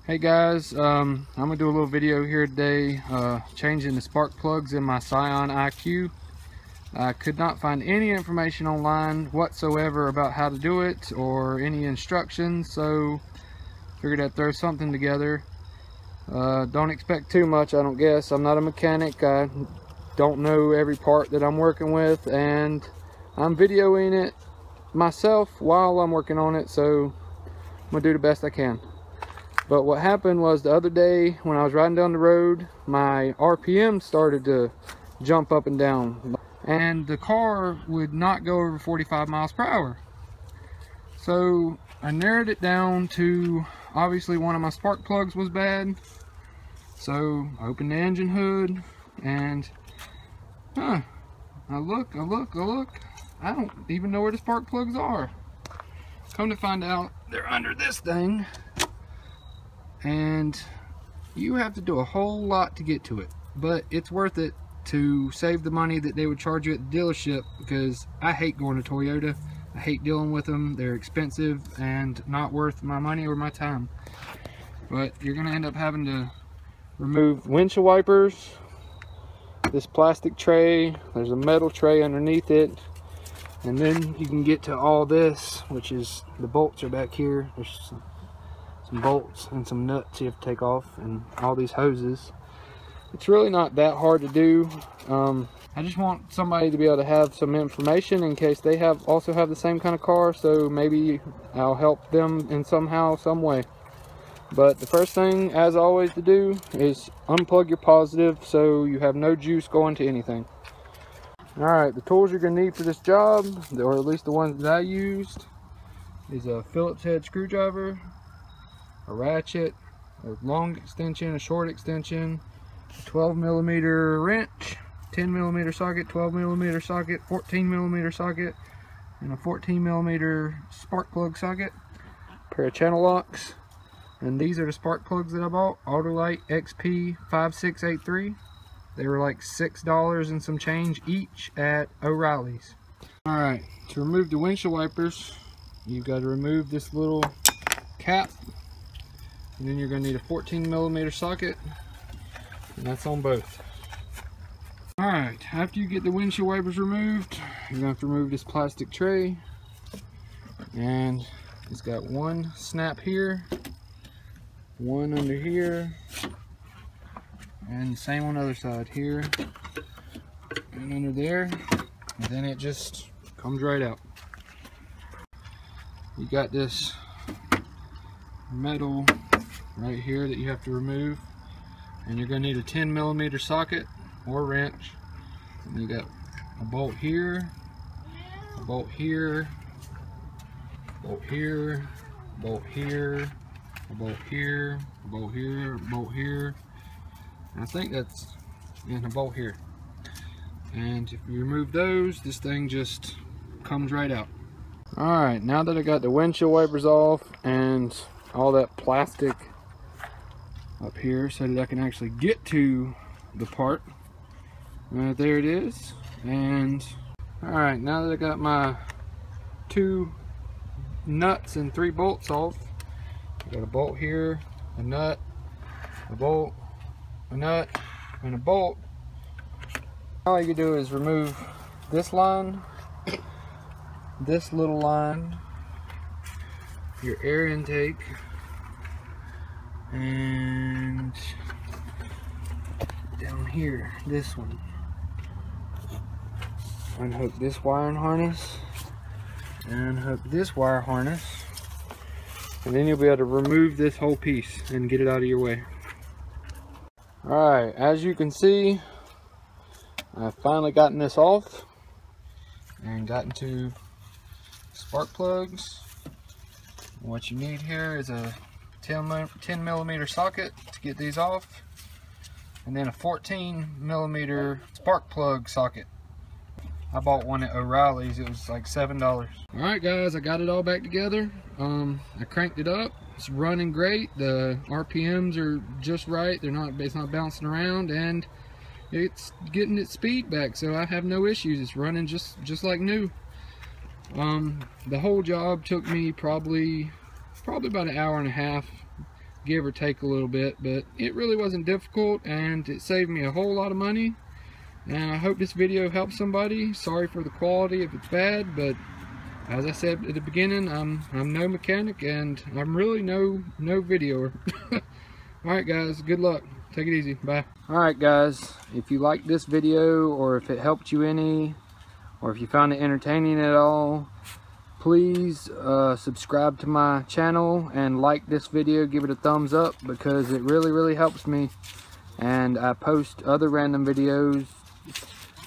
Hey guys, I'm gonna do a little video here today changing the spark plugs in my Scion IQ. I could not find any information online whatsoever about how to do it or any instructions, so figured I'd throw something together. Don't expect too much, I don't guess. I'm not a mechanic. I don't know every part that I'm working with, and I'm videoing it myself while I'm working on it, so I'm gonna do the best I can. But what happened was the other day when I was riding down the road, my RPM started to jump up and down, and the car would not go over 45 miles per hour. So I narrowed it down to, obviously one of my spark plugs was bad. So I opened the engine hood and I look. I don't even know where the spark plugs are. Come to find out, they're under this thing. And you have to do a whole lot to get to it, but it's worth it to save the money that they would charge you at the dealership, because I hate going to Toyota. I hate dealing with them. They're expensive and not worth my money or my time. But you're gonna end up having to remove windshield wipers, this plastic tray, there's a metal tray underneath it, and then you can get to all this, which is the bolts are back here. There's some bolts and some nuts you have to take off, and all these hoses. It's really not that hard to do. I just want somebody to be able to have some information in case they also have the same kind of car, so maybe I'll help them in somehow, some way. But the first thing, as always, to do is unplug your positive so you have no juice going to anything. Alright, the tools you're going to need for this job, or at least the ones that I used, is a Phillips head screwdriver, a ratchet, a long extension, a short extension, a 12mm wrench, 10mm socket, 12mm socket, 14mm socket, and a 14mm spark plug socket, a pair of channel locks. And these are the spark plugs that I bought, Autolite XP5683. They were like $6 and some change each at O'Reilly's. Alright, to remove the windshield wipers, you've got to remove this little cap. And then you're going to need a 14mm socket, and that's on both. Alright, after you get the windshield wipers removed, you're going to have to remove this plastic tray. And it's got one snap here, one under here, and the same on the other side here, and under there, and then it just comes right out. You got this metal right here that you have to remove, and you're going to need a 10mm socket or wrench, and you got a bolt here, a bolt here, a bolt here, a bolt here, a bolt here, a bolt here, a bolt here, and I think that's in a bolt here. And if you remove those, this thing just comes right out. Alright, now that I got the windshield wipers off and all that plastic up here so that I can actually get to the part, there it is. And alright, now that I got my 2 nuts and 3 bolts off, I got a bolt here, a nut, a bolt, a nut, and a bolt. All you do is remove this line, this little line, your air intake, and down here, this one. Unhook this wiring harness, and unhook this wire harness, and then you'll be able to remove this whole piece and get it out of your way. Alright, as you can see, I've finally gotten this off and gotten to spark plugs. What you need here is a 10mm socket to get these off, and then a 14mm spark plug socket. I bought one at O'Reilly's. It was like $7. Alright guys, I got it all back together. I cranked it up. It's running great. The RPMs are just right. It's not bouncing around, and it's getting its speed back, so I have no issues. It's running just like new. The whole job took me probably about an hour and a half. give or take a little bit, but it really wasn't difficult and it saved me a whole lot of money. And I hope this video helps somebody. Sorry for the quality if it's bad, but as I said at the beginning, I'm no mechanic and I'm really no videoer. Alright guys, good luck. Take it easy. Bye. Alright guys, if you liked this video or if it helped you any, or if you found it entertaining at all, please subscribe to my channel and like this video. Give it a thumbs up because it really helps me. And I post other random videos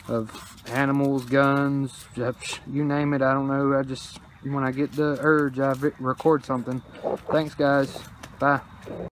of animals, guns, you name it. I don't know, I just, when I get the urge, I record something. Thanks guys. Bye.